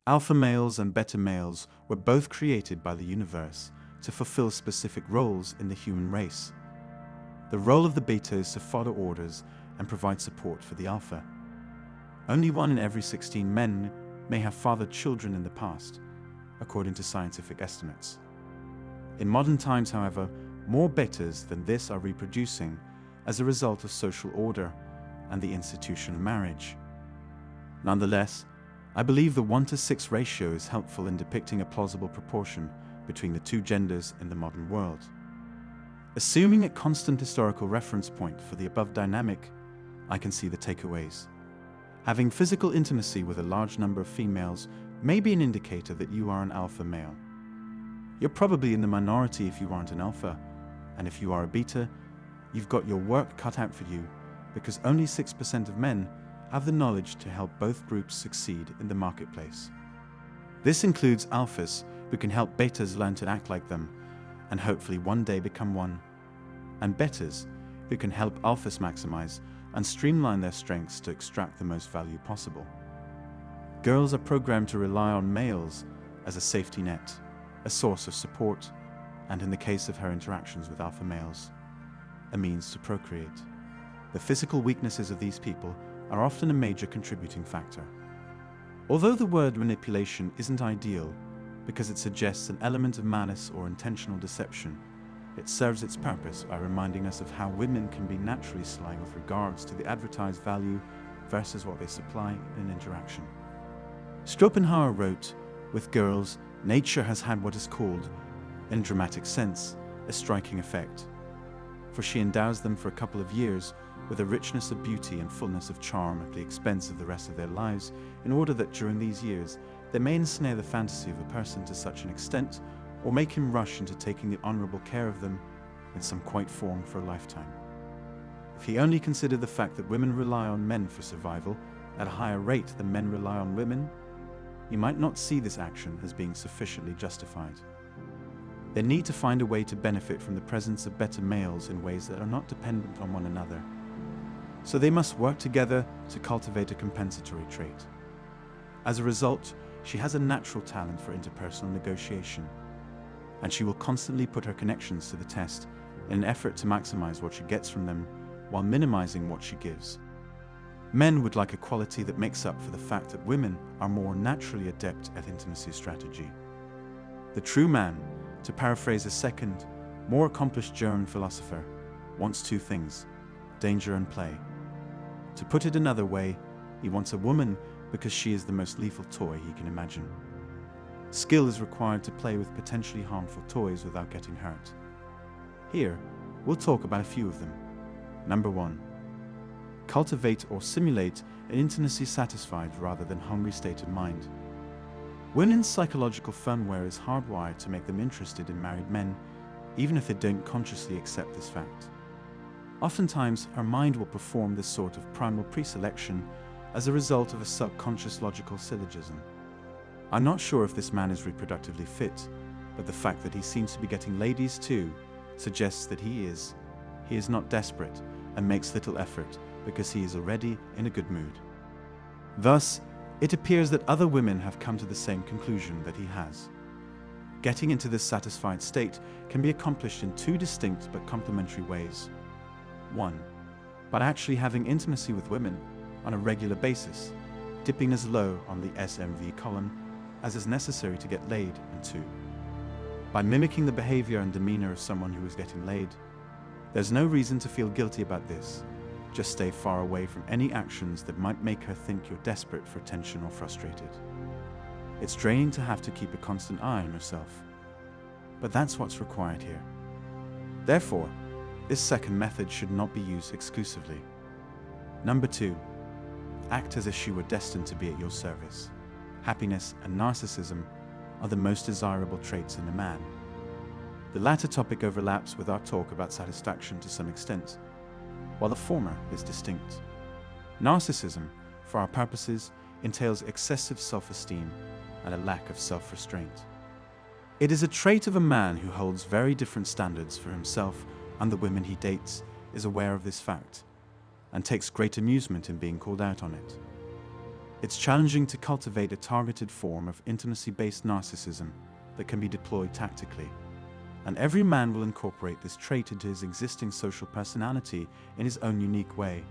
Alpha males and beta males were both created by the universe to fulfill specific roles in the human race. The role of the beta is to follow orders and provide support for the alpha. Only 1 in every 16 men may have fathered children in the past, according to scientific estimates. In modern times, however, more betas than this are reproducing as a result of social order and the institution of marriage. Nonetheless, I believe the 1:6 ratio is helpful in depicting a plausible proportion between the two genders in the modern world. Assuming a constant historical reference point for the above dynamic, I can see the takeaways. Having physical intimacy with a large number of females may be an indicator that you are an alpha male. You're probably in the minority if you aren't an alpha, and if you are a beta, you've got your work cut out for you, because only 6% of men have the knowledge to help both groups succeed in the marketplace. This includes alphas who can help betas learn to act like them, and hopefully one day become one, and betas who can help alphas maximize and streamline their strengths to extract the most value possible. Girls are programmed to rely on males as a safety net, a source of support, and in the case of her interactions with alpha males, a means to procreate. The physical weaknesses of these people are often a major contributing factor. Although the word manipulation isn't ideal because it suggests an element of malice or intentional deception, it serves its purpose by reminding us of how women can be naturally sly with regards to the advertised value versus what they supply in an interaction. Schopenhauer wrote, "With girls, nature has had what is called, in dramatic sense, a striking effect, for she endows them for a couple of years with a richness of beauty and fullness of charm at the expense of the rest of their lives, in order that during these years they may ensnare the fantasy of a person to such an extent, or make him rush into taking the honourable care of them in some quite form for a lifetime. If he only considered the fact that women rely on men for survival at a higher rate than men rely on women, he might not see this action as being sufficiently justified. They need to find a way to benefit from the presence of better males in ways that are not dependent on one another. So they must work together to cultivate a compensatory trait. As a result, she has a natural talent for interpersonal negotiation, and she will constantly put her connections to the test in an effort to maximize what she gets from them while minimizing what she gives. Men would like a quality that makes up for the fact that women are more naturally adept at intimacy strategy. The true man, to paraphrase a second, more accomplished German philosopher, wants two things: danger and play. To put it another way, he wants a woman because she is the most lethal toy he can imagine. Skill is required to play with potentially harmful toys without getting hurt. Here, we'll talk about a few of them. Number 1. Cultivate or simulate an intimacy satisfied rather than hungry state of mind. Women's psychological firmware is hardwired to make them interested in married men, even if they don't consciously accept this fact. Oftentimes, her mind will perform this sort of primal preselection as a result of a subconscious logical syllogism. I'm not sure if this man is reproductively fit, but the fact that he seems to be getting ladies too suggests that he is not desperate and makes little effort because he is already in a good mood. Thus, it appears that other women have come to the same conclusion that he has. Getting into this satisfied state can be accomplished in two distinct but complementary ways. 1. By actually having intimacy with women on a regular basis, dipping as low on the SMV column as is necessary to get laid, and 2. By mimicking the behavior and demeanor of someone who is getting laid. There's no reason to feel guilty about this. Just stay far away from any actions that might make her think you're desperate for attention or frustrated. It's draining to have to keep a constant eye on yourself. But that's what's required here. Therefore, this second method should not be used exclusively. Number 2. Act as if she were destined to be at your service. Happiness and narcissism are the most desirable traits in a man. The latter topic overlaps with our talk about satisfaction to some extent, while the former is distinct. Narcissism, for our purposes, entails excessive self-esteem and a lack of self-restraint. It is a trait of a man who holds very different standards for himself, and the women he dates is aware of this fact and takes great amusement in being called out on it. It's challenging to cultivate a targeted form of intimacy-based narcissism that can be deployed tactically. And every man will incorporate this trait into his existing social personality in his own unique way.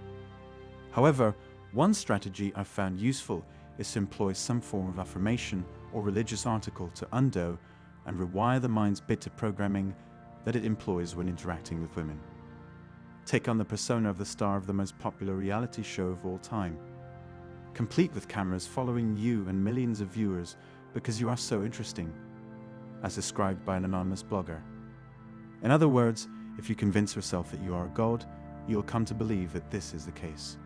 However, one strategy I've found useful is to employ some form of affirmation or religious article to undo and rewire the mind's bitter programming that it employs when interacting with women. Take on the persona of the star of the most popular reality show of all time, complete with cameras following you and millions of viewers because you are so interesting, as described by an anonymous blogger. In other words, if you convince yourself that you are a god, you'll come to believe that this is the case.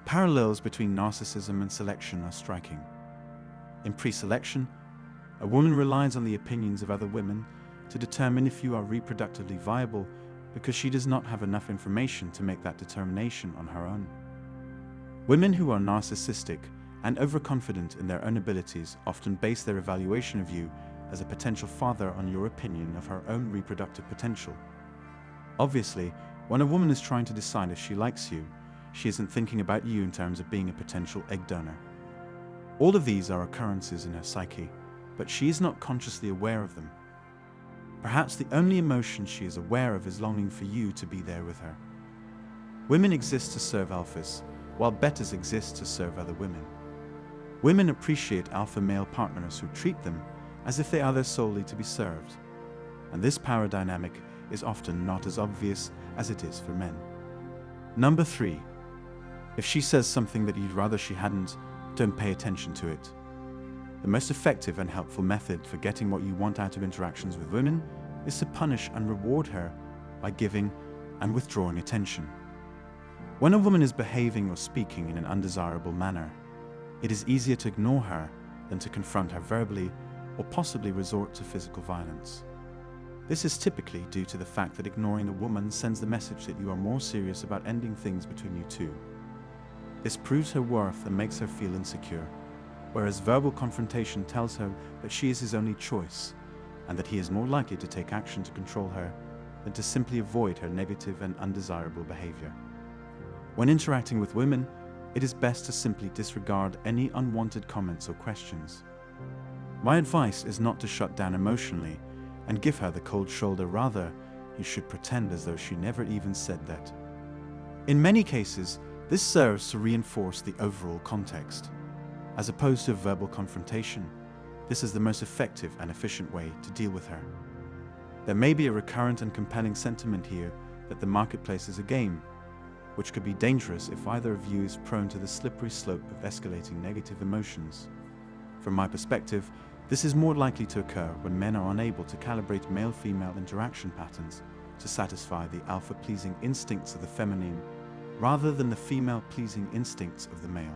Parallels between narcissism and selection are striking. In pre-selection, a woman relies on the opinions of other women to determine if you are reproductively viable because she does not have enough information to make that determination on her own. Women who are narcissistic and overconfident in their own abilities often base their evaluation of you as a potential father on your opinion of her own reproductive potential. Obviously, when a woman is trying to decide if she likes you, she isn't thinking about you in terms of being a potential egg donor. All of these are occurrences in her psyche, but she is not consciously aware of them. Perhaps the only emotion she is aware of is longing for you to be there with her. Women exist to serve alphas, while betas exist to serve other women. Women appreciate alpha male partners who treat them as if they are there solely to be served, and this power dynamic is often not as obvious as it is for men. Number 3. If she says something that you'd rather she hadn't, don't pay attention to it. The most effective and helpful method for getting what you want out of interactions with women is to punish and reward her by giving and withdrawing attention. When a woman is behaving or speaking in an undesirable manner, it is easier to ignore her than to confront her verbally or possibly resort to physical violence. This is typically due to the fact that ignoring a woman sends the message that you are more serious about ending things between you two. This proves her worth and makes her feel insecure, whereas verbal confrontation tells her that she is his only choice and that he is more likely to take action to control her than to simply avoid her negative and undesirable behavior. When interacting with women, it is best to simply disregard any unwanted comments or questions. My advice is not to shut down emotionally and give her the cold shoulder. Rather, you should pretend as though she never even said that. In many cases, this serves to reinforce the overall context. As opposed to verbal confrontation, this is the most effective and efficient way to deal with her. There may be a recurrent and compelling sentiment here that the marketplace is a game, which could be dangerous if either of you is prone to the slippery slope of escalating negative emotions. From my perspective, this is more likely to occur when men are unable to calibrate male-female interaction patterns to satisfy the alpha-pleasing instincts of the feminine rather than the female-pleasing instincts of the male.